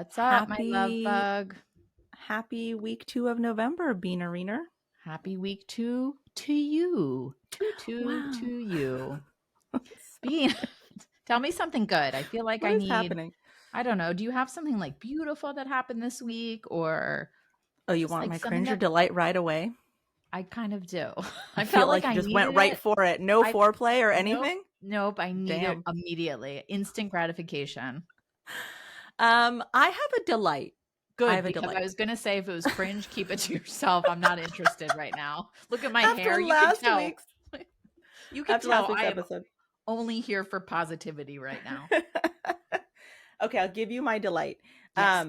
What's up, my love Happy bug? happy week 2 of November, Bean Arena. Happy week 2 to you. To Wow. you. So Bean, good. tell me something good. I feel like What I is need, happening? I don't know, do you have something like beautiful that happened this week or Oh, you just want like my something cringe or that delight right away? I kind of do? I I feel felt like like you I just went needed right it. for it. No I foreplay or nope, anything? nope, I need it Damn. immediately. Instant gratification. I have a delight. I Good, have a because I delight. was gonna say if it was cringe, keep it to yourself. I'm not interested right now. Look at my After hair. You can last tell. week's You can after last tell week's I am episode. only here for positivity right now. Okay, I'll give you my delight. Yes.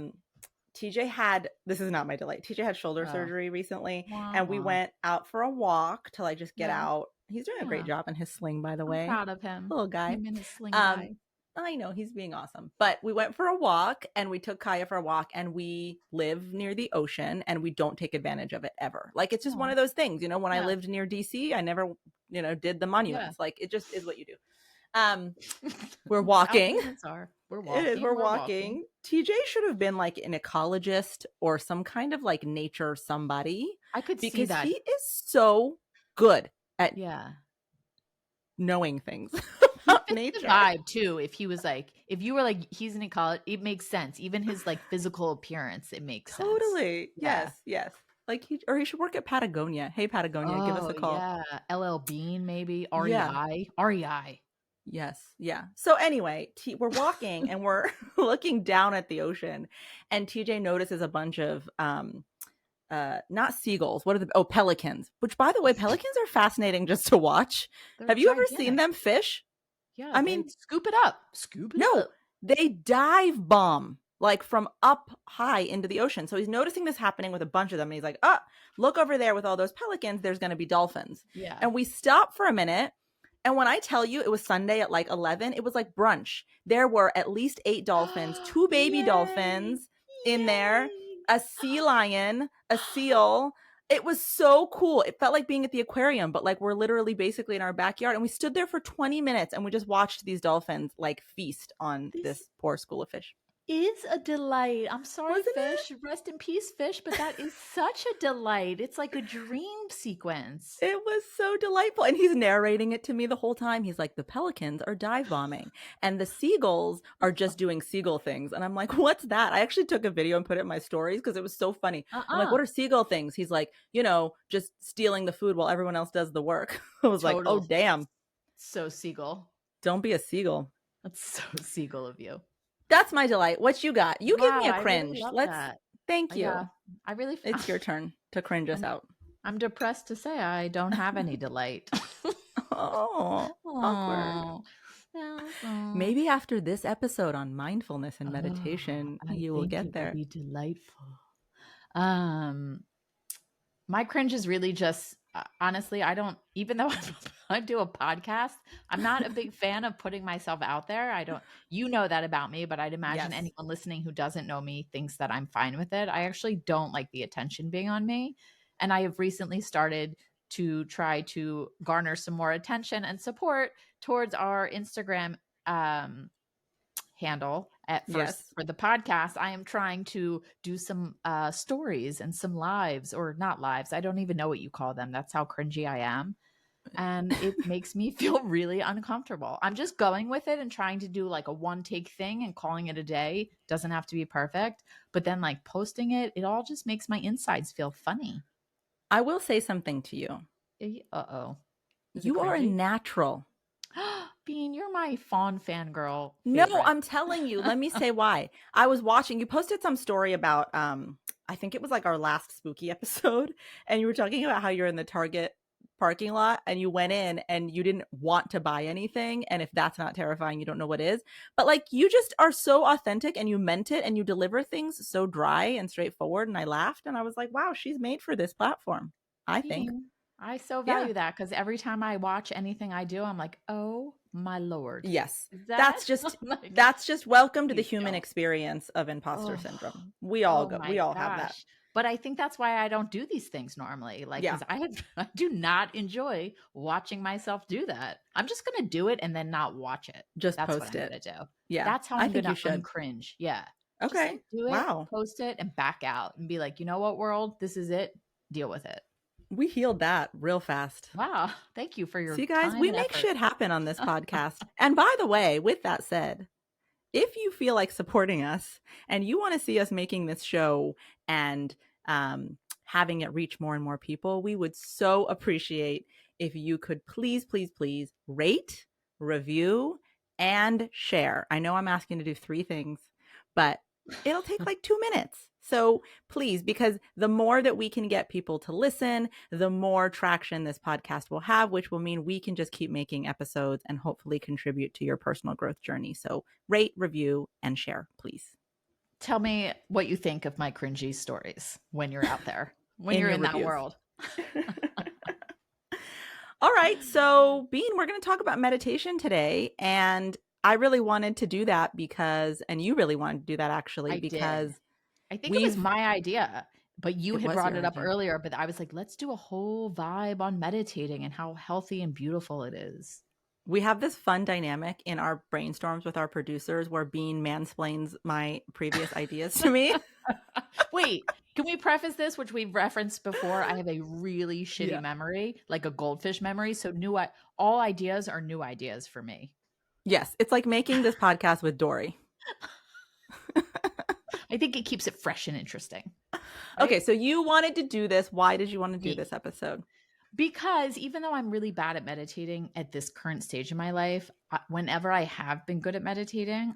TJ had this is not my delight. TJ had shoulder Oh. surgery recently, Wah, and we wah. went out for a walk to like just get Yeah. out. He's doing a great Yeah. job in his sling, by the I'm way. proud of him. Little guy. Him and his sling Um, guy. I know he's being awesome. But we went for a walk and we took Kaya for a walk, and we live near the ocean and we don't take advantage of it ever. Like it's just one Oh, of those things, when I yeah. lived near DC, I never, did the Yeah. monuments. Like it just is what you do. Um, we're walking. Monuments are. We're It is. walking. We're We're walking. walking. TJ should have been like an ecologist or some kind of like nature somebody I could see because that. he is so good at Yeah. knowing things He about fits the nature. vibe too. If you were like, he's an ecologist, it makes sense. Even his like physical appearance, it makes sense. Totally. Yeah. Yes. Like he should work at Patagonia. Hey Patagonia, give us Oh, a call. yeah. LL Bean, maybe. Yeah. REI. REI. Yes. Yeah. So anyway, we're walking and we're looking down at the ocean, and TJ notices a bunch of not seagulls. What are pelicans. Which, by the way, pelicans are fascinating just to watch. They're Have you ever seen gigantic. them fish? Yeah, I they mean, scoop it up. Scoop it no, up. they dive bomb like from up high into the ocean. So he's noticing this happening with a bunch of them, and he's like, "Oh, look over there with all those pelicans. There's going to be dolphins." Yeah. And we stop for a minute. And when I tell you it was Sunday at like 11, it was like brunch. There were at least 8 dolphins, 2 baby Yay. dolphins in there, Yay. a sea lion, a seal. It was so cool. It felt like being at the aquarium, but like we're literally basically in our backyard. And we stood there for 20 minutes and we just watched these dolphins like feast on This this poor school of fish. is a delight. I'm sorry, Wasn't it? fish. Rest in peace, fish, but that is such a delight. It's like a dream sequence. It was so delightful. And he's narrating it to me the whole time. He's like, the pelicans are dive bombing and the seagulls are just doing seagull things. And I'm like, what's that? I actually took a video and put it in my stories because it was so funny. I'm like, what are seagull things? He's like, just stealing the food while everyone else does the work. I was like, oh, damn. So seagull. Don't be a seagull. That's so seagull of you. That's my delight. What you got? You give me a cringe. I really love that. Thank you. Yeah, I really. It's your turn to cringe us out. I'm depressed to say I don't have any delight. Oh, awkward. Maybe after this episode on mindfulness and meditation, you will get there. Be delightful. My cringe is really just honestly, I don't. Even though I do a podcast, I'm not a big fan of putting myself out there. I don't. You know that about me, but I'd imagine anyone listening who doesn't know me thinks that I'm fine with it. I actually don't like the attention being on me, and I have recently started to try to garner some more attention and support towards our Instagram handle at first for the podcast. I am trying to do some stories and some lives, or not lives. I don't even know what you call them. That's how cringy I am. And it makes me feel really uncomfortable. I'm just going with it and trying to do like a one take thing and calling it a day. Doesn't have to be perfect, but then like posting it, it all just makes my insides feel funny. I will say something to you. Uh-oh. You are a natural. Bean, you're my fawn fangirl. No, I'm telling you. Let me say why. I was watching. You posted some story about, I think it was like our last spooky episode. And you were talking about how you're in the Target parking lot and you went in and you didn't want to buy anything. And if that's not terrifying, you don't know what is. But like you just are so authentic and you meant it and you deliver things so dry and straightforward. And I laughed and I was like, wow, she's made for this platform, I think. I so value that because every time I watch anything I do, I'm like, oh my Lord. Yes. That's just welcome to the human experience of imposter syndrome. We all have that. But I think that's why I don't do these things normally. Like, because I do not enjoy watching myself do that. I'm just going to do it and then not watch it. Just that's post what I'm it. going to do. Yeah. That's how I'm going to uncringe. Yeah. Just Okay. like do it, Wow. post it, and back out and be like, you know what, world, this is it. Deal with it. We healed that real fast. Wow. Thank you for your See, guys, time we and make effort. shit happen on this podcast. And by the way, with that said, if you feel like supporting us and you want to see us making this show and having it reach more and more people, we would so appreciate if you could please, please, please rate, review, and share. I know I'm asking to do 3 things, but it'll take like 2 minutes. So please, because the more that we can get people to listen, the more traction this podcast will have, which will mean we can just keep making episodes and hopefully contribute to your personal growth journey. So rate, review, and share, please. Tell me what you think of my cringy stories when you're out there, when In you're your in that reviews. world. All right. So, Bean, we're going to talk about meditation today. And I really wanted to do that because, and you really wanted to do that actually, I did. because I think it was we've, my idea, but you it had was brought your it up idea. earlier, but I was like, let's do a whole vibe on meditating and how healthy and beautiful it is. We have this fun dynamic in our brainstorms with our producers where Bean mansplains my previous ideas to me. Wait, can we preface this, which we've referenced before? I have a really shitty Yeah. memory, like a goldfish memory. So all ideas are new ideas for me. Yes. It's like making this podcast with Dory. I think it keeps it fresh and interesting, Okay. right? So you wanted to do this. Why did you want to do Me. this episode? Because even though I'm really bad at meditating at this current stage in my life, whenever I have been good at meditating,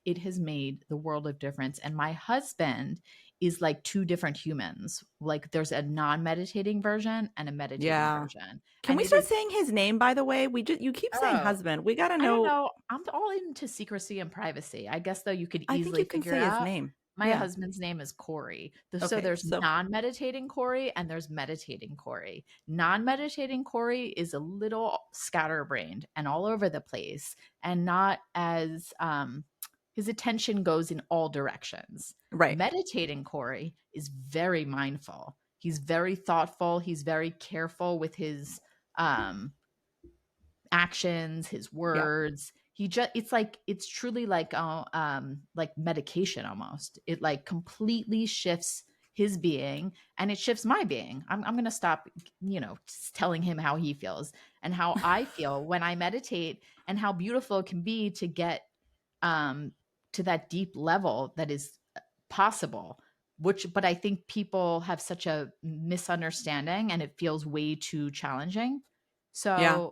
it has made the world of difference. And my husband is like 2 different humans. Like there's a non-meditating version and a meditating Yeah. version. Can And we it start is saying his name, by the way? You keep saying oh, husband. We got to I don't know. know. I'm all into secrecy and privacy. I guess though you could I think easily you can figure say his out. name. My Yeah. husband's name is Corey. So Okay. there's So, non-meditating Corey and there's meditating Corey. Non-meditating Corey is a little scatterbrained and all over the place and not as his attention goes in all directions. right. Meditating Corey is very mindful. He's very thoughtful. He's very careful with his actions, his Yeah. words. It's truly like medication almost. It like completely shifts his being and it shifts my being. I'm going to stop, telling him how he feels and how I feel when I meditate and how beautiful it can be to get um to that deep level that is possible, but I think people have such a misunderstanding and it feels way too challenging. Yeah.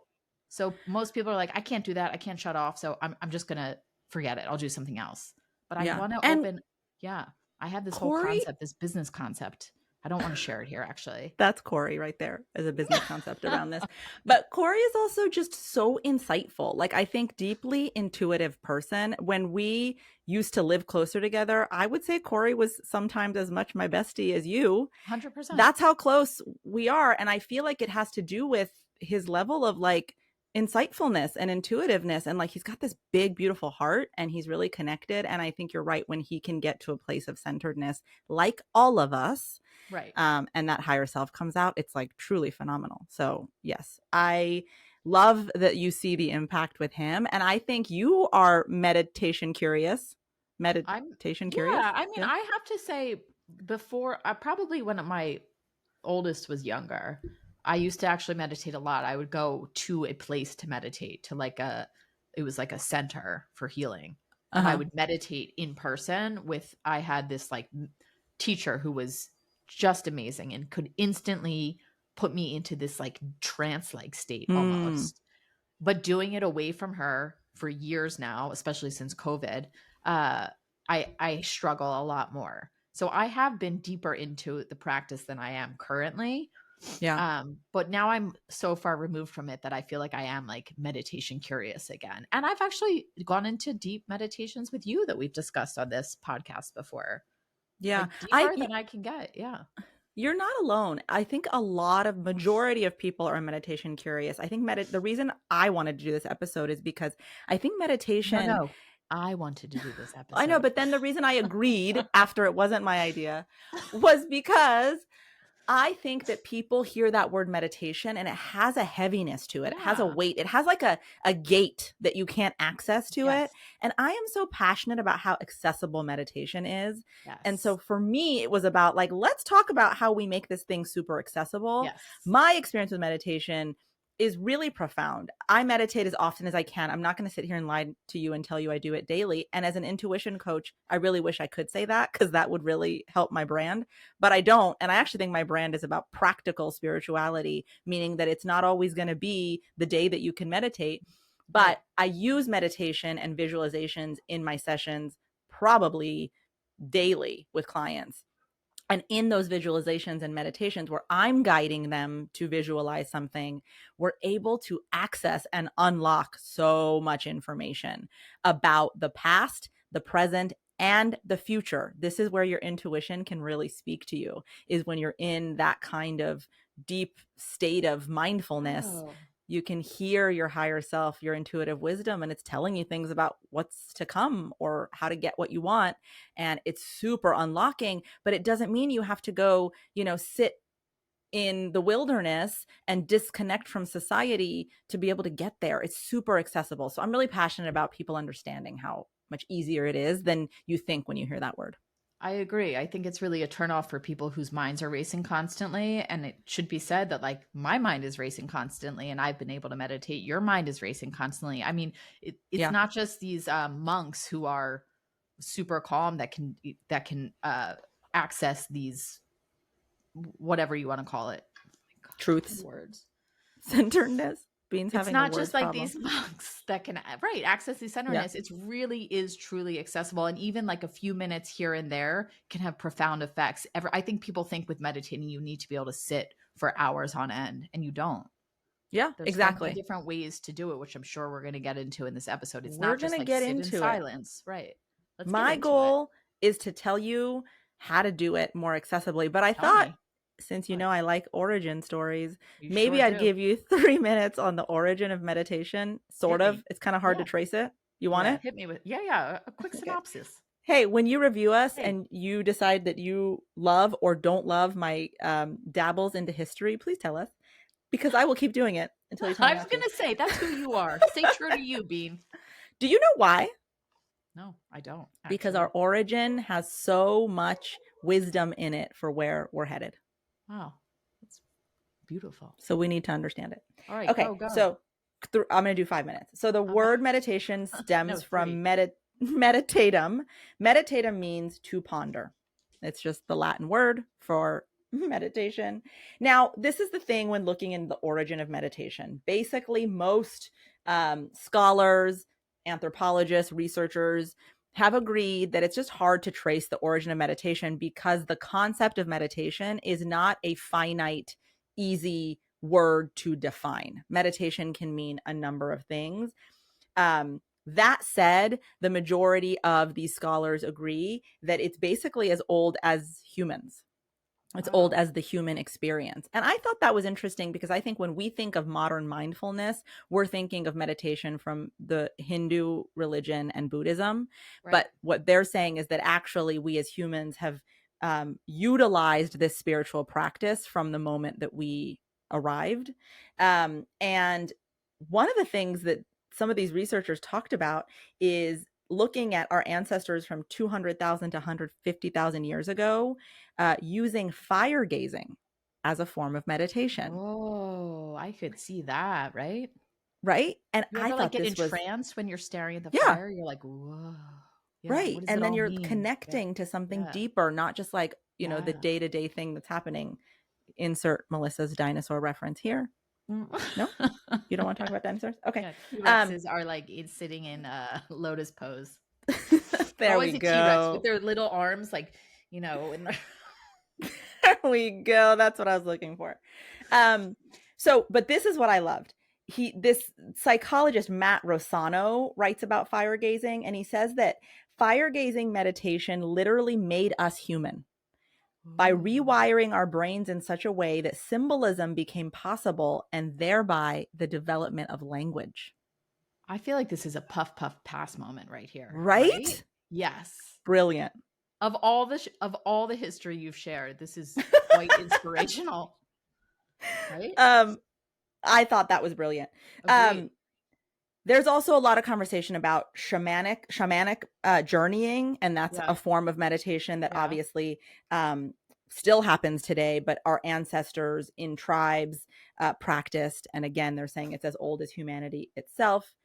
So most people are like, I can't do that. I can't shut off. So I'm just gonna forget it. I'll do something else. But I Yeah. want to And open, yeah. I have this whole Corey, concept, this business concept. I don't want to share it here actually. that's Corey right there as a business concept around this. But Corey is also just so insightful. Like, I think deeply intuitive person. When we used to live closer together, I would say Corey was sometimes as much my bestie as you. 100%. That's how close we are. And I feel like it has to do with his level of like insightfulness and intuitiveness. And like, he's got this big, beautiful heart and he's really connected. And I think you're right, when he can get to a place of centeredness, like all of us, Right. and that higher self comes out, it's like truly phenomenal. So yes, I love that you see the impact with him. And I think you are meditation curious. Meditation curious? Yeah. I mean, Yeah. I have to say, before, probably when my oldest was younger, I used to actually meditate a lot. I would go to a place to meditate, it was like a center for healing. And I Uh-huh. would meditate in person I had this like teacher who was just amazing and could instantly put me into this like trance like state Mm, almost. But doing it away from her for years now, especially since COVID, uh, I struggle a lot more. So I have been deeper into the practice than I am currently. yeah. But now I'm so far removed from it that I feel like I am like meditation curious again. And I've actually gone into deep meditations with you that we've discussed on this podcast before. Yeah. Like deeper than I can get. Yeah. You're not alone. I think a lot of majority of people are meditation curious. I think the reason I wanted to do this episode is because I think meditation. No. I wanted to do this episode. I know, but then the reason I agreed after it wasn't my idea was because I think that people hear that word meditation and it has a heaviness to it. It has a Yeah. weight. It has like a gate that you can't access to it. Yes. And I am so passionate about how accessible meditation is. And so Yes. for me, it was about like, let's talk about how we make this thing super accessible. Yes. My experience with meditation is really profound. I meditate as often as I can. I'm not going to sit here and lie to you and tell you I do it daily. And as an intuition coach, I really wish I could say that because that would really help my brand, but I don't. And I actually think my brand is about practical spirituality, meaning that it's not always going to be the day that you can meditate. But Right. I use meditation and visualizations in my sessions probably daily with clients. And in those visualizations and meditations where I'm guiding them to visualize something, we're able to access and unlock so much information about the past, the present, and the future. This is where your intuition can really speak to you, is when you're in that kind of deep state of mindfulness. Oh. You can hear your higher self, your intuitive wisdom, and it's telling you things about what's to come or how to get what you want. And it's super unlocking, but it doesn't mean you have to go, sit in the wilderness and disconnect from society to be able to get there. It's super accessible. So I'm really passionate about people understanding how much easier it is than you think when you hear that word. I agree. I think it's really a turnoff for people whose minds are racing constantly. And it should be said that, like, my mind is racing constantly and I've been able to meditate. Your mind is racing constantly. I mean, it's Yeah, not just these monks who are super calm that can access these, whatever you want to call it. Oh my God, truths, words. centeredness, beans It's having a not words just like problem. these monks that can, right, access the Yeah. centeredness. It's really is truly accessible. And even like a few minutes here and there can have profound effects. I think people think with meditating, you need to be able to sit for hours on end, and you don't. Yeah, There's so many exactly. different ways to do it, which I'm sure we're going to get into in this episode. It's We're not going just to like get sit in into it. silence. Right. Let's get My into it. goal is to tell you how to do it more accessibly. But I Tell thought, me. since What? I like origin stories, You sure maybe I'd do. give you 3 minutes on the origin of meditation. Sort Hit of. me. It's kind of hard to Yeah. trace it. You want Yeah. it? Hit me with, yeah. A quick Okay. synopsis. Hey, when you review us Hey. and you decide that you love or don't love my dabbles into history, please tell us because I will keep doing it until you tell I me was not going to. to say, that's who you are. Stay true to you, Bean. Do you know why? No, I don't Because our actually. origin has so much wisdom in it for where we're headed. Wow. That's beautiful. So we need to understand it. All right, Okay, go. so I'm going to do 5 minutes. So the word meditation No, stems 3. from meditatum. Meditatum means to ponder. It's just the Latin word for meditation. Now, this is the thing when looking in the origin of meditation. Basically, most scholars, anthropologists, researchers have agreed that it's just hard to trace the origin of meditation because the concept of meditation is not a finite, easy word to define. Meditation can mean a number of things. That said, the majority of these scholars agree that it's basically as old as humans. It's old Wow. as the human experience. And I thought that was interesting because I think when we think of modern mindfulness, we're thinking of meditation from the Hindu religion and Buddhism. Right. But what they're saying is that actually we as humans have utilized this spiritual practice from the moment that we arrived. And one of the things that some of these researchers talked about is looking at our ancestors from 200,000 to 150,000 years ago, using fire gazing as a form of meditation, Oh, I could see that, right? right? And You I ever like thought get this was, entranced when you're staring at the yeah, fire? You're like, whoa. Yeah. right. What does it And then all you're mean? Yeah. connecting to something Yeah. deeper, not just like, the Yeah. day to day thing that's happening. Insert Melissa's dinosaur reference here. Mm. No, you don't want to talk about dinosaurs? Okay. Yeah. Um, T-Rexes are like sitting in lotus pose. They're there we always a T-Rex with go. their little arms, like, and There we go. That's what I was looking for. But this is what I loved. This psychologist, Matt Rosano, writes about fire gazing, and he says that fire gazing meditation literally made us human by Ooh. rewiring our brains in such a way that symbolism became possible and thereby the development of language. I feel like this is a puff puff pass moment right here, right? Right? Yes. Brilliant. Of all the history you've shared, this is quite inspirational, right? Um, I thought that was brilliant. Agreed. There's also a lot of conversation about shamanic journeying, and that's a Yeah. form of meditation that Yeah. obviously still happens today, but our ancestors in tribes practiced. And again, they're saying it's as old as humanity itself.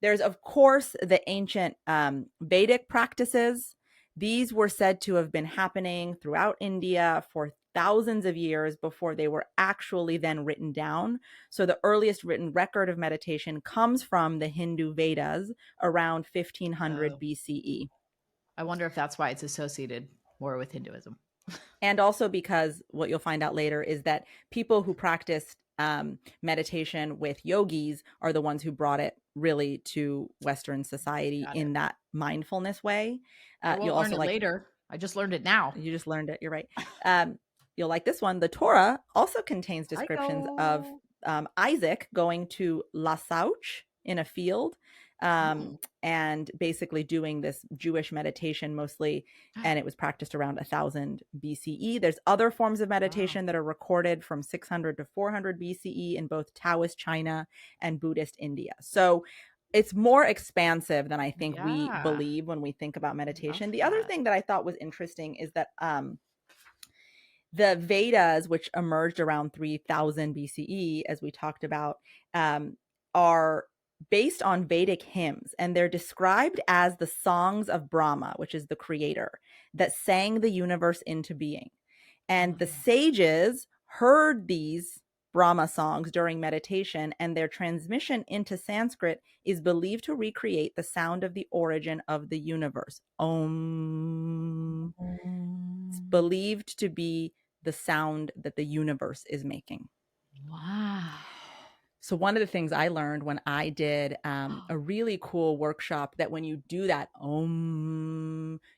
There's, of course, the ancient Vedic practices. These were said to have been happening throughout India for thousands of years before they were actually then written down. So the earliest written record of meditation comes from the Hindu Vedas around 1500 Oh, BCE. I wonder if that's why it's associated more with Hinduism. And also because what you'll find out later is that people who practiced meditation with yogis are the ones who brought it really to Western society Got it. in that mindfulness way. I You'll won't learn also it like, later. I just learned it now. you just learned it, you're right. You'll like this one. The Torah also contains I descriptions of know. Isaac going to La Sauch in a field Hmm. and basically doing this Jewish meditation mostly, and it was practiced around 1000 BCE. There's other forms of Wow. meditation that are recorded from 600 to 400 BCE in both Taoist China and Buddhist India. So it's more expansive than I think we Yeah. believe when we think about I love meditation. The other that. thing that I thought was interesting is that the Vedas, which emerged around 3000 BCE, as we talked about, are based on Vedic hymns, and they're described as the songs of Brahma, which is the creator, that sang the universe into being. And the Mm. sages heard these Brahma songs during meditation, and their transmission into Sanskrit is believed to recreate the sound of the origin of the universe. Om. It's Mm. believed to be the sound that the universe is making. Wow. So one of the things I learned when I did a really cool workshop, that when you do that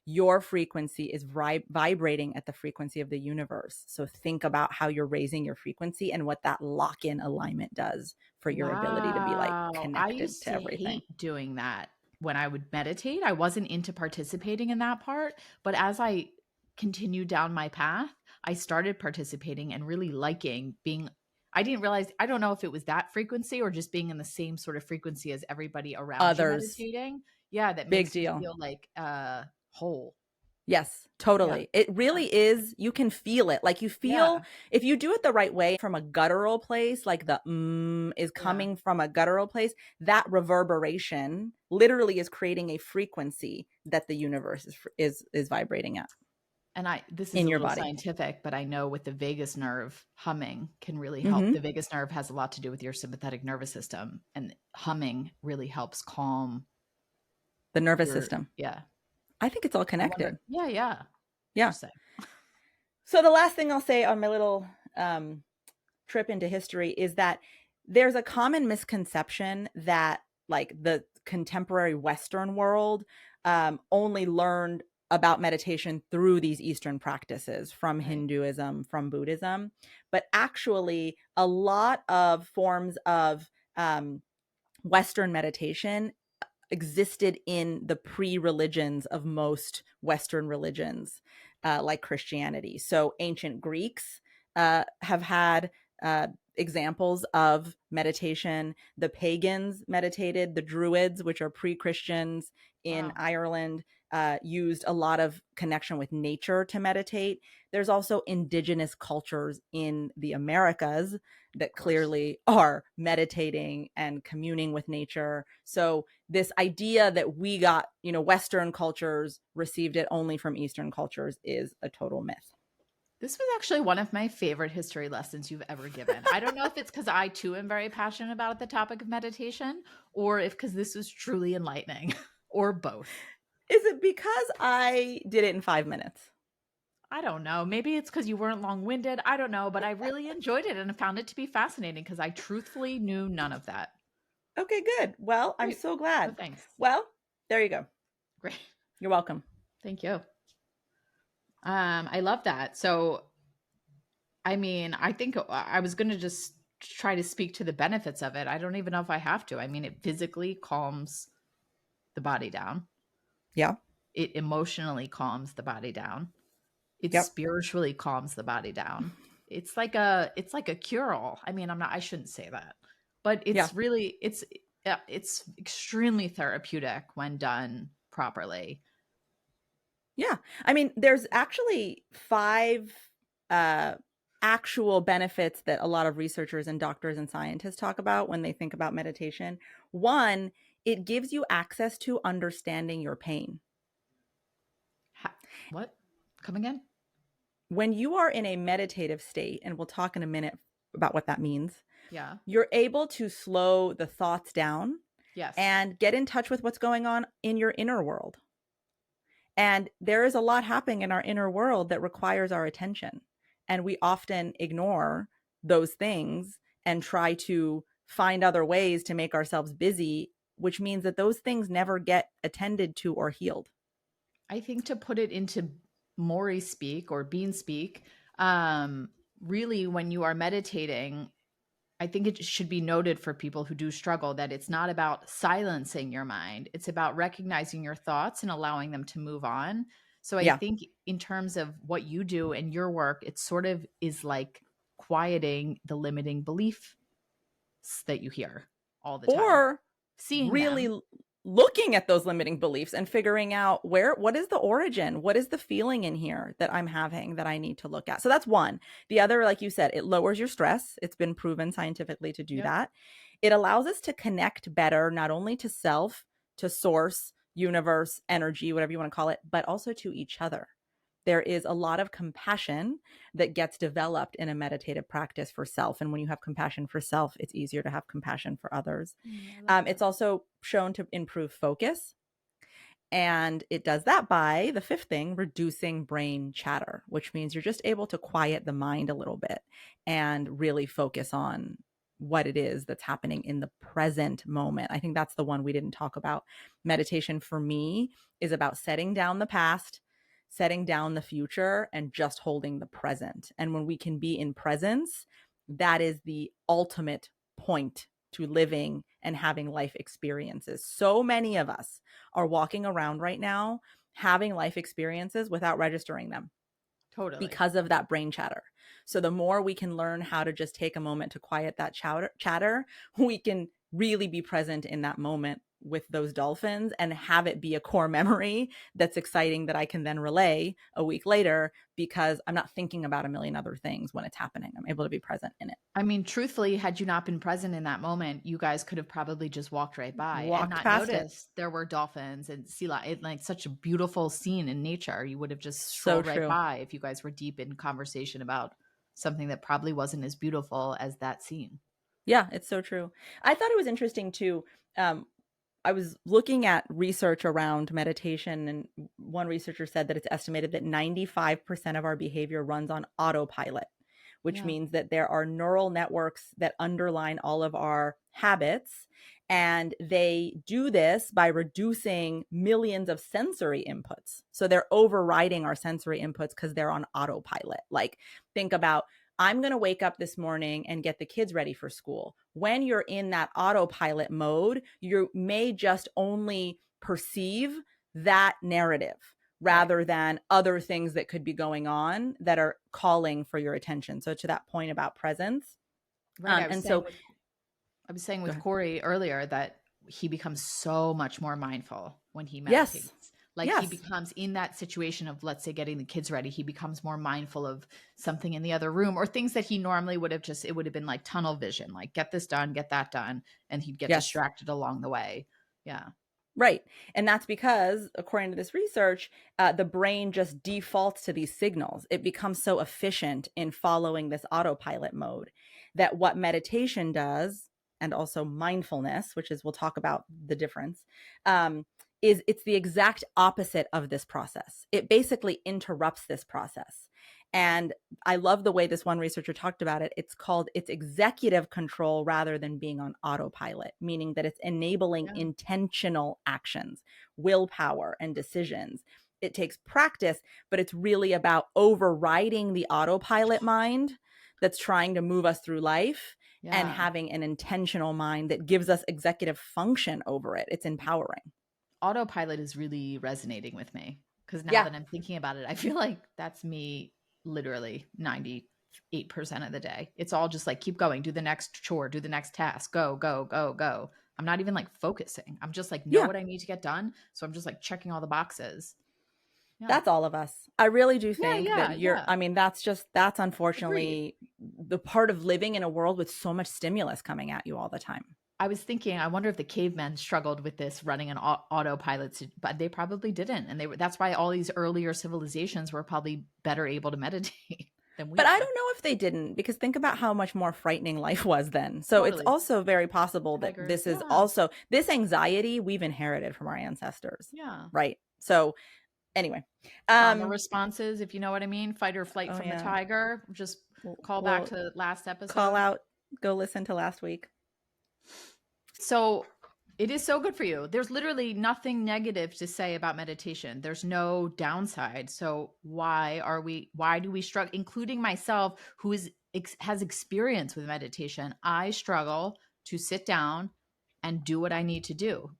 your frequency is vibrating at the frequency of the universe. So think about how you're raising your frequency and what that lock-in alignment does for your ability to be like Wow. I connected used to to everything. hate doing that when I would meditate. I wasn't into participating in that part, but as I continued down my path, I started participating and really liking being I didn't realize I don't know if it was that frequency or just being in the same sort of frequency as everybody around you Others, meditating. Yeah, that big makes you deal. feel like whole. Yes, Yeah. totally. It Yeah. really is. You can feel it. Like you feel, Yeah. if you do it the right way from a guttural place, like the is Yeah. coming from a guttural place, that reverberation literally is creating a frequency that the universe is vibrating at And this is in a your little body. scientific, but I know with the vagus nerve, humming can really help. Hmm. The vagus nerve has a lot to do with your sympathetic nervous system, and humming really helps calm The nervous your system. yeah. I think it's all I wonder connected. yeah, yeah. Yeah. Interesting. So the last thing I'll say on my little um, trip into history is that there's a common misconception that like the contemporary Western world only learned about meditation through these Eastern practices from Right. Hinduism, from Buddhism. But actually, a lot of forms of Western meditation existed in the pre-religions of most Western religions, like Christianity. So ancient Greeks have had examples of meditation. The pagans meditated. The Druids, which are pre-Christians in Wow. Ireland, used a lot of connection with nature to meditate. There's also indigenous cultures in the Americas Of that course. clearly are meditating and communing with nature. So this idea that we got, Western cultures received it only from Eastern cultures is a total myth. This was actually one of my favorite history lessons you've ever given. I don't know if it's because I too am very passionate about the topic of meditation, or if because this was truly enlightening, or both. Is it because I did it in 5 minutes? I don't know. Maybe it's because you weren't long-winded. I don't know, but I really enjoyed it and found it to be fascinating because I truthfully knew none of that. Okay, good. Well, I'm Great. so Oh, glad. thanks. Well, there you go. Great. You're welcome. Thank you. I love that. So, I mean, I think I was going to just try to speak to the benefits of it. I don't even know if I have to. I mean, it physically calms the body down. Yeah. It emotionally calms the body down. It Yep. spiritually calms the body down. It's like a cure-all. I mean, I shouldn't say that, but Yeah. it's really it's extremely therapeutic when done properly. Yeah. I mean, there's actually 5 uh, actual benefits that a lot of researchers and doctors and scientists talk about when they think about meditation. One, it gives you access to understanding your pain. Ha What? Come again? When you are in a meditative state, and we'll talk in a minute about what that means, Yeah. you're able to slow the thoughts down Yes. and get in touch with what's going on in your inner world. And there is a lot happening in our inner world that requires our attention. And we often ignore those things and try to find other ways to make ourselves busy, which means that those things never get attended to or healed. I think to put it into Maury speak or Bean speak, um, really when you are meditating, I think it should be noted for people who do struggle that it's not about silencing your mind. It's about recognizing your thoughts and allowing them to move on. So I Yeah. think in terms of what you do and your work, it sort of is like quieting the limiting beliefs that you hear all the time, Or seeing really them. looking at those limiting beliefs and figuring out what is the origin? What is the feeling in here that I'm having that I need to look at? So that's one. The other, like you said, it lowers your stress. It's been proven scientifically to do Yep. that. It allows us to connect better, not only to self, to source, universe, energy, whatever you want to call it, but also to each other. There is a lot of compassion that gets developed in a meditative practice for self. And when you have compassion for self, it's easier to have compassion for others. I love that. It's also shown to improve focus. And it does that by the fifth thing, reducing brain chatter, which means you're just able to quiet the mind a little bit and really focus on what it is that's happening in the present moment. I think that's the one we didn't talk about. Meditation for me is about setting down the past, setting down the future, and just holding the present. And when we can be in presence, that is the ultimate point to living and having life experiences. So many of us are walking around right now having life experiences without registering them Totally. because of that brain chatter. So the more we can learn how to just take a moment to quiet that chatter, we can really be present in that moment with those dolphins and have it be a core memory that's exciting that I can then relay a week later because I'm not thinking about a million other things when it's happening. I'm able to be present in it. I mean, truthfully, had you not been present in that moment, you guys could have probably just walked right by and Walked not past it. noticed there were dolphins and sea lion. Like such a beautiful scene in nature. You would have just So strolled right true. by if you guys were deep in conversation about something that probably wasn't as beautiful as that scene. Yeah, it's so true. I thought it was interesting too. Um, I was looking at research around meditation, and one researcher said that it's estimated that 95% of our behavior runs on autopilot, which Yeah. means that there are neural networks that underline all of our habits. And they do this by reducing millions of sensory inputs. So they're overriding our sensory inputs because they're on autopilot. Like, think about I'm going to wake up this morning and get the kids ready for school. When you're in that autopilot mode, you may just only perceive that narrative Right. rather than other things that could be going on that are calling for your attention. So to that point about presence. Right. And so I was saying go with ahead. Corey earlier that he becomes so much more mindful when he Yes. meditates. Like he Yes. becomes in that situation of, let's say, getting the kids ready, he becomes more mindful of something in the other room or things that he normally would have just, it would have been like tunnel vision, like get this done, get that done. And he'd get Yes. distracted along the way. Yeah. Right. And that's because, according to this research, the brain just defaults to these signals. It becomes so efficient in following this autopilot mode that what meditation does, and also mindfulness, which is we'll talk about the difference, is it's the exact opposite of this process. It basically interrupts this process. And I love the way this one researcher talked about it. It's executive control rather than being on autopilot, meaning that it's enabling Yeah. intentional actions, willpower, and decisions. It takes practice, but it's really about overriding the autopilot mind that's trying to move us through life and Yeah. having an intentional mind that gives us executive function over it. It's empowering. autopilot is really resonating with me because now Yeah. that I'm thinking about it, I feel like that's me literally 98% of the day. It's all just like keep going, do the next chore, do the next task, go, go, go, go. I'm not even like focusing. I'm just like know Yeah. what I need to get done. So I'm just like checking all the boxes. Yeah. That's all of us. I really do Yeah, think that yeah, yeah. I mean, that's Agreed. unfortunately the part of living in a world with so much stimulus coming at you all the time. I was thinking, I wonder if the cavemen struggled with this running an autopilot, but they probably didn't, and that's why all these earlier civilizations were probably better able to meditate than we But I are. don't know if they didn't, because think about how much more frightening life was then. So it's Totally. also very possible that Tigers, yeah, this anxiety we've inherited from our ancestors, yeah. right? So anyway, Trauma um, responses, if you know what I mean, fight or flight oh from the yeah, tiger. Just call back we'll to last call episode. out, go listen to last week. So it is so good for you. There's literally nothing negative to say about meditation. There's no downside. So why do we struggle, including myself, who has experience with meditation? I struggle to sit down and do what I need to do.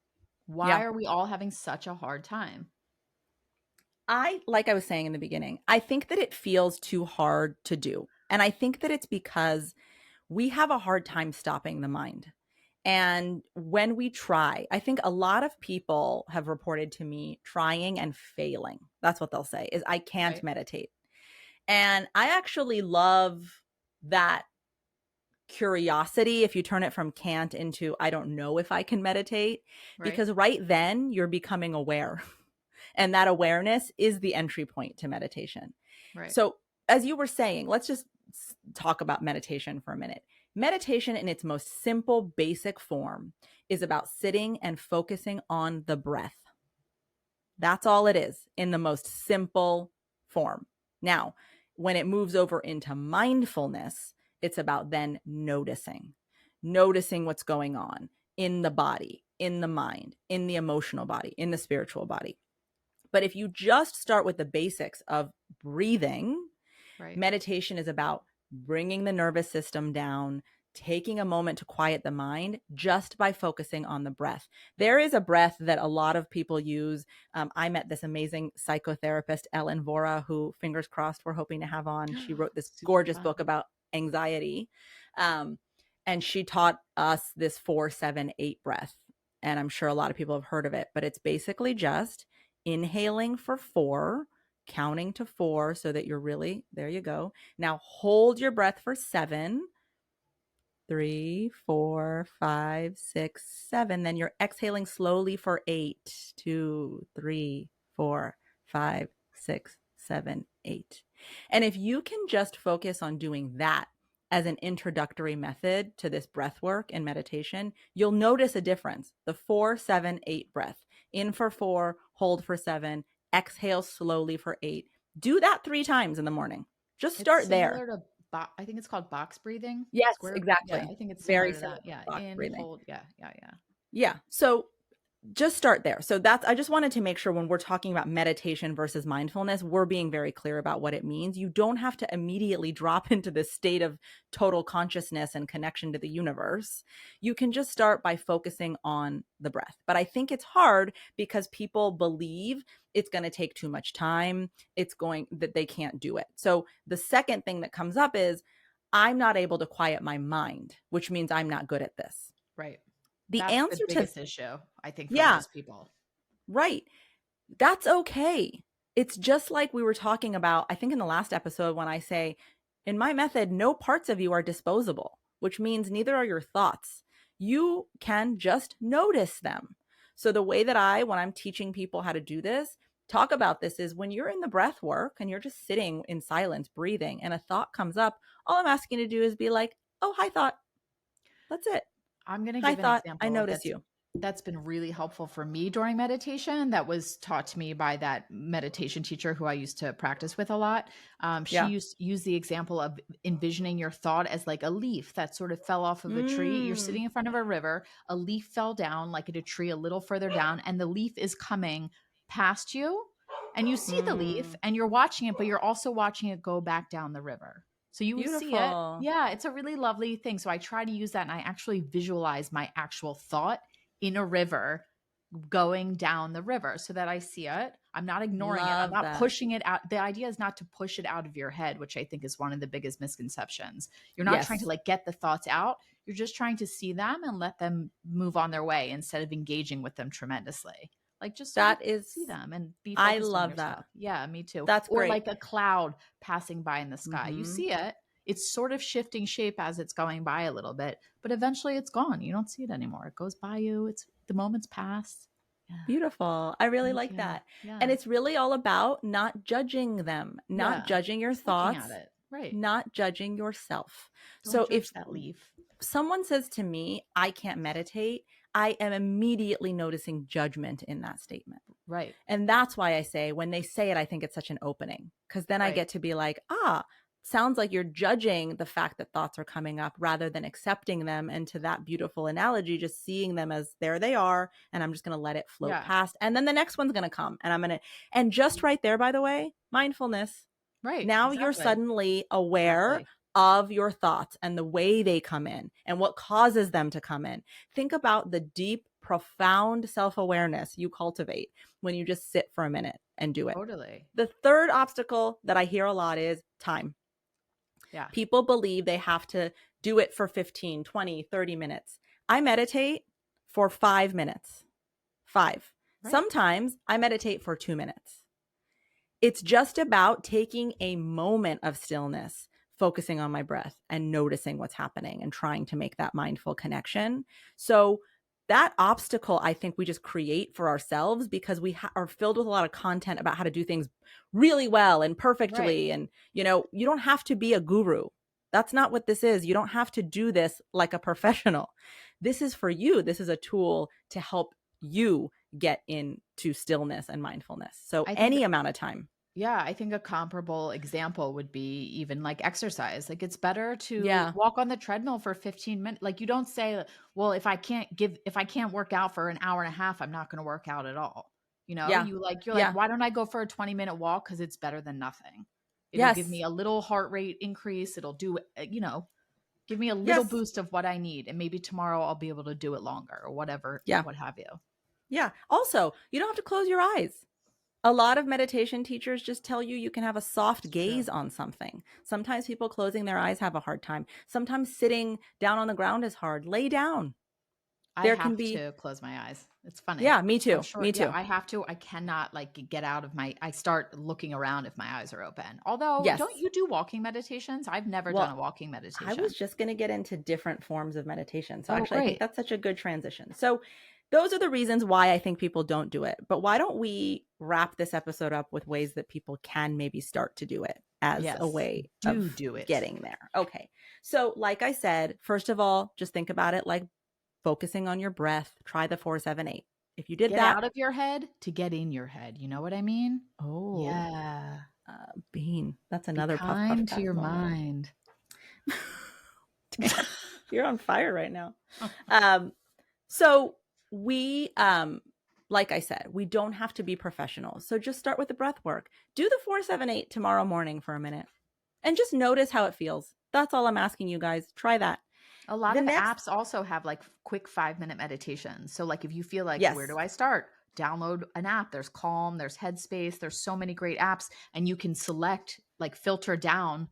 Yeah. Why are we all having such a hard time? Like I was saying in the beginning, I think that it feels too hard to do. And I think that it's because we have a hard time stopping the mind. And when we try, I think a lot of people have reported to me trying and failing. That's what they'll say is I can't Right? meditate. And I actually love that curiosity if you turn it from can't into I don't know if I can meditate, Right? because right then you're becoming aware. And that awareness is the entry point to meditation. Right. So, as you were saying, let's just talk about meditation for a minute. Meditation, in its most simple, basic form, is about sitting and focusing on the breath. That's all it is in the most simple form. Now, when it moves over into mindfulness, it's about then noticing what's going on in the body, in the mind, in the emotional body, in the spiritual body. But if you just start with the basics of breathing, Right. meditation is about bringing the nervous system down, taking a moment to quiet the mind just by focusing on the breath. There is a breath that a lot of people use. I met this amazing psychotherapist, Ellen Vora, who, fingers crossed, we're hoping to have on. She wrote this Super gorgeous book fun. about anxiety. Um, and she taught us this 4-7-8 breath. And I'm sure a lot of people have heard of it, but it's basically just inhaling for 4, counting to 4 so that you're really, there you go. Now hold your breath for 7, 3, 4, 5, 6, 7. Then you're exhaling slowly for 8, 2, 3, 4, 5, 6, 7, 8. And if you can just focus on doing that as an introductory method to this breath work and meditation, you'll notice a difference. The 4-7-8 breath. In for 4, hold for 7, exhale slowly for 8. Do that 3 times in the morning. Just It's start there. similar to I think it's called box breathing. Yes, Square. Yeah, exactly. I think it's Very similar to similar that. to Yeah. box In, breathing. hold. Yeah, yeah, yeah. Yeah. So just start there. So I just wanted to make sure when we're talking about meditation versus mindfulness, we're being very clear about what it means. You don't have to immediately drop into this state of total consciousness and connection to the universe. You can just start by focusing on the breath. But I think it's hard because people believe it's going to take too much time. That they can't do it. So the second thing that comes up is I'm not able to quiet my mind, which means I'm not good at this. Right. The That's the answer to, biggest issue, I think, for yeah, most people. right. That's okay. It's just like we were talking about, I think in the last episode, when I say, in my method, no parts of you are disposable, which means neither are your thoughts. You can just notice them. So the way that when I'm teaching people how to do this, talk about this is when you're in the breath work and you're just sitting in silence, breathing, and a thought comes up, all I'm asking you to do is be like, oh, hi, thought. That's it. I'm going to Hi, give an thought. I example notice you. that's been really helpful for me during meditation. That was taught to me by that meditation teacher who I used to practice with a lot. She Yeah. used to use the example of envisioning your thought as like a leaf that sort of fell off of a tree. You're Mm. sitting in front of a river, a leaf fell down like at a tree a little further down, and the leaf is coming past you. And you see the leaf Mm. and you're watching it, but you're also watching it go back down the river. So you see it. Beautiful. Yeah, it's a really lovely thing. So I try to use that and I actually visualize my actual thought in a river going down the river so that I see it. I'm not ignoring it. I'm Love not that. pushing it out. The idea is not to push it out of your head, which I think is one of the biggest misconceptions. You're not trying to Yes. like get the thoughts out. You're just trying to see them and let them move on their way instead of engaging with them tremendously. Like just sort of That is, see them and be I focused on love that. yourself. Yeah, me too. That's Or great. like a cloud passing by in the sky. You Mm-hmm. see it. It's sort of shifting shape as it's going by a little bit, but eventually it's gone. You don't see it anymore. It goes by you. It's the moment's passed. Yeah. Beautiful. I really Thank like you. that. And Yeah. it's really all about not judging them, not Yeah. judging your Just looking at thoughts, it. Right. not judging yourself. Don't So if judge that leaf. someone says to me, I can't meditate, I am immediately noticing judgment in that statement. Right. And that's why I say, when they say it, I think it's such an opening, because then I Right. get to be like, sounds like you're judging the fact that thoughts are coming up rather than accepting them. And to that beautiful analogy, just seeing them as there they are. And I'm just going to let it float Yeah. past. And then the next one's going to come. And I'm going to, and just right there, by the way, mindfulness. Right. Now you're Exactly. suddenly aware Exactly. of your thoughts and the way they come in and what causes them to come in. Think about the deep, profound self-awareness you cultivate when you just sit for a minute and do it. Totally. The third obstacle that I hear a lot is time. Yeah. People believe they have to do it for 15, 20, 30 minutes. I meditate for 5 minutes. 5. Right. Sometimes I meditate for 2 minutes. It's just about taking a moment of stillness, focusing on my breath and noticing what's happening and trying to make that mindful connection. So that obstacle, I think we just create for ourselves because we are filled with a lot of content about how to do things really well and perfectly. Right. And, you don't have to be a guru. That's not what this is. You don't have to do this like a professional. This is for you. This is a tool to help you get into stillness and mindfulness. So I think any amount of time. Yeah, I think a comparable example would be even like exercise. Like it's better to Yeah. walk on the treadmill for 15 minutes. Like you don't say, well, if I can't work out for an hour and a half, I'm not going to work out at all. Yeah. You're like, Yeah. why don't I go for a 20-minute walk? Cause it's better than nothing. It'll give Yes. me a little heart rate increase. It'll do, give me a little Yes. boost of what I need. And maybe tomorrow I'll be able to do it longer or whatever, Yeah. what have you. Yeah. Also, you don't have to close your eyes. A lot of meditation teachers just tell you can have a soft It's true. gaze on something. Sometimes people closing their eyes have a hard time. Sometimes sitting down on the ground is hard. Lay down. I There can have be. to close my eyes. It's funny. Yeah, me I'm too. sure. Me Yeah, too. I have to. I cannot like get out of I start looking around if my eyes are open. Although, Yes. don't you do walking meditations? I've never done Well, a walking I meditation. was just going to get into different forms of meditation. So Oh, actually, I think great. that's such a good transition. So those are the reasons why I think people don't do it. But why don't we wrap this episode up with ways that people can maybe start to do it as a Yes. way of Do it. getting there? Okay. So like I said, first of all, just think about it like focusing on your breath. Try the 4-7-8. If you did Get that. out of your head to get in your head. You know what I mean? Oh, Yeah. Bean. That's Be another puff puff kind to pass your moment. mind. Damn, you're on fire right now. So we, like I said, we don't have to be professionals. So just start with the breath work. Do the 4-7-8 tomorrow morning for a minute and just notice how it feels. That's all I'm asking you guys. Try that. A lot The of next, apps also have like quick 5-minute meditations. So like if you feel like where do yes, I start? Download an app. There's Calm, there's Headspace, there's so many great apps and you can select like filter down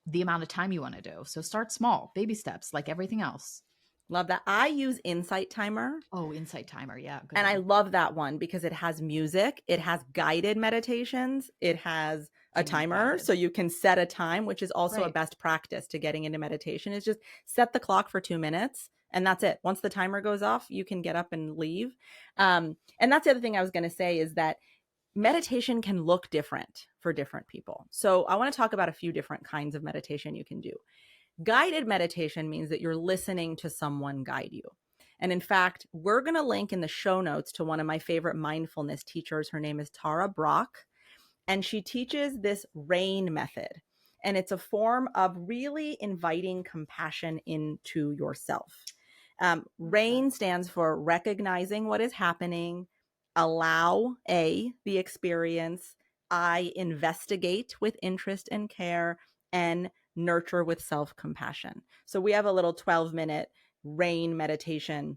the amount of time you want to do. So start small, baby steps like everything else. love that. I use Insight Timer. Oh, Insight Timer. Yeah. Good And I one. love that one because it has music, it has guided meditations, it has a I need timer. guided. So you can set a time, which is also a Right. best practice to getting into meditation, is just set the clock for 2 minutes. And that's it. Once the timer goes off, you can get up and leave. And that's the other thing I was going to say is that meditation can look different for different people. So I want to talk about a few different kinds of meditation you can do. Guided meditation means that you're listening to someone guide you. And in fact, we're going to link in the show notes to one of my favorite mindfulness teachers. Her name is Tara Brach, and she teaches this RAIN method. And it's a form of really inviting compassion into yourself. RAIN stands for recognizing what is happening, allow the experience, I investigate with interest and care, and nurture with self-compassion. So we have a little 12-minute RAIN meditation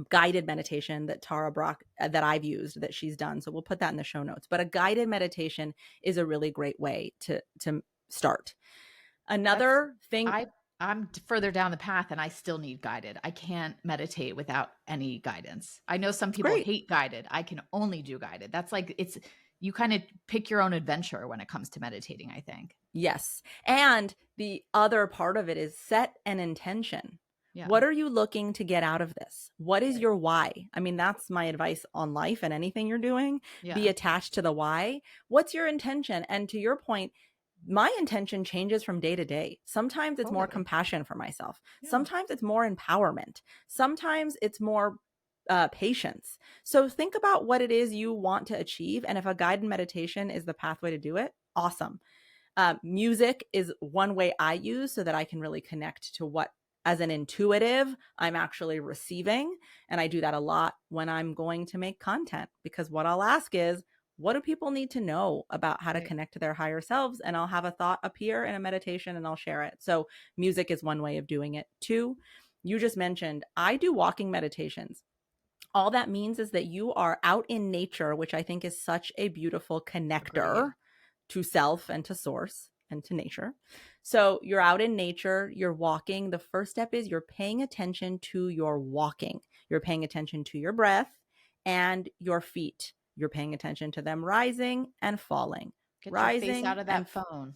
guided meditation that Tara Brach that I've used that she's done. So we'll put that in the show notes. But a guided meditation is a really great way to start. That's Another thing, I'm further down the path and I still need guided. I can't meditate without any guidance. I know some it's people great. hate guided. I can only do guided. That's like it's you kind of pick your own adventure when it comes to meditating, I think. Yes. And the other part of it is set an intention. Yeah. What are you looking to get out of this? What is Right. your why? I mean, that's my advice on life and anything you're doing. Be Yeah. attached to the why. What's your intention? And to your point, my intention changes from day to day. Sometimes it's more Totally. compassion for myself. Yeah. Sometimes it's more empowerment. Sometimes it's more patience. So think about what it is you want to achieve. And if a guided meditation is the pathway to do it, awesome. Music is one way I use so that I can really connect to what, as an intuitive, I'm actually receiving. And I do that a lot when I'm going to make content, because what I'll ask is, what do people need to know about how to Right. connect to their higher selves? And I'll have a thought appear in a meditation and I'll share it. So music is one way of doing it. Two, you just mentioned, I do walking meditations. All that means is that you are out in nature, which I think is such a beautiful Agreed. connector to self and to source and to nature. So you're out in nature, you're walking. The first step is you're paying attention to your walking. You're paying attention to your breath and your feet. You're paying attention to them rising and falling, Get your face rising out of and that phone.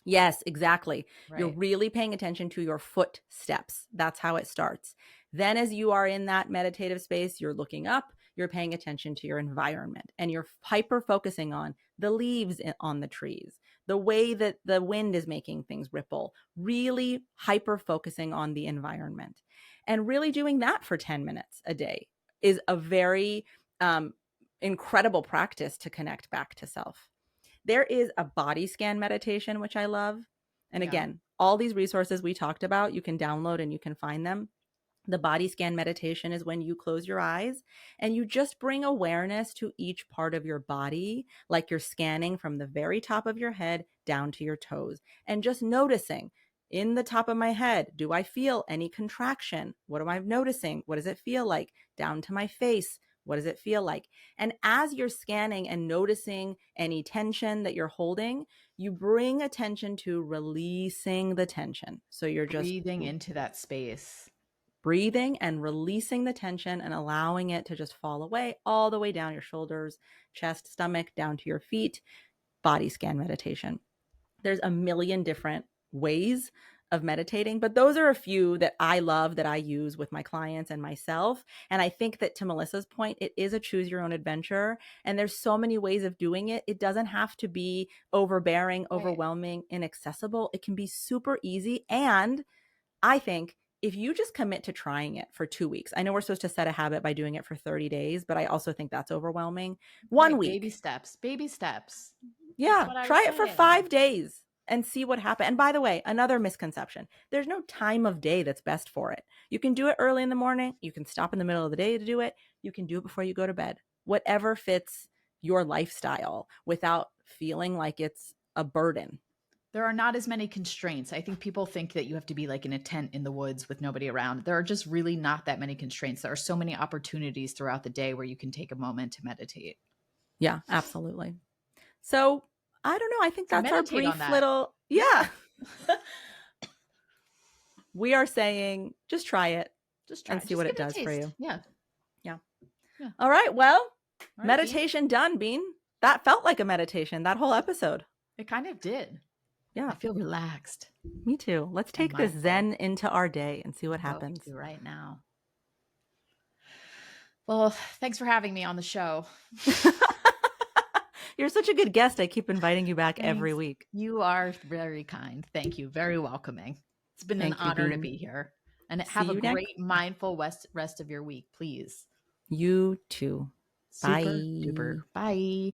yes, exactly. You're Right. really paying attention to your footsteps. That's how it starts. Then, as you are in that meditative space, you're looking up, you're paying attention to your environment, and you're hyper focusing on the leaves on the trees, the way that the wind is making things ripple, really hyper focusing on the environment. And really doing that for 10 minutes a day is a very incredible practice to connect back to self. There is a body scan meditation, which I love. And Yeah. again, all these resources we talked about, you can download and you can find them. The body scan meditation is when you close your eyes and you just bring awareness to each part of your body, like you're scanning from the very top of your head down to your toes, and just noticing in the top of my head, do I feel any contraction? What am I noticing? What does it feel like? Down to my face, what does it feel like? And as you're scanning and noticing any tension that you're holding, you bring attention to releasing the tension. So you're just Breathing into that space. breathing and releasing the tension and allowing it to just fall away all the way down your shoulders, chest, stomach, down to your feet. Body scan meditation. There's a million different ways of meditating, but those are a few that I love, that I use with my clients and myself. And I think that, to Melissa's point, it is a choose your own adventure. And there's so many ways of doing it. It doesn't have to be overbearing, Right. overwhelming, inaccessible. It can be super easy. And I think if you just commit to trying it for 2 weeks, I know we're supposed to set a habit by doing it for 30 days, but I also think that's overwhelming. One Right. Baby week. steps. Baby steps. That's Yeah. what I was Try it for saying. 5 days and see what happens. And by the way, another misconception, there's no time of day that's best for it. You can do it early in the morning. You can stop in the middle of the day to do it. You can do it before you go to bed. Whatever fits your lifestyle without feeling like it's a burden. There are not as many constraints. I think people think that you have to be like in a tent in the woods with nobody around. There are just really not that many constraints. There are so many opportunities throughout the day where you can take a moment to meditate. Yeah, absolutely. So I don't know. I think So that's our meditate on brief that. little, Yeah. yeah. We are saying just try it Just try. and see Just what give it it a does for taste. you. Yeah. Yeah. Yeah. All right. Well, All right, Bean. meditation done, Bean. That felt like a meditation, that whole episode. It kind of did. I Yeah, feel relaxed me too. Let's and take this mindful. Zen into our day and see what I'm going happens. to right now. Well, thanks for having me on the show. You're such a good guest. I keep inviting you back every Thanks. week. You are very kind. Thank you. Very welcoming. It's been an Thank you, honor to Bean. be here. And See have a you next. great, mindful rest of your week, please. You too. Super duper. Bye. Bye.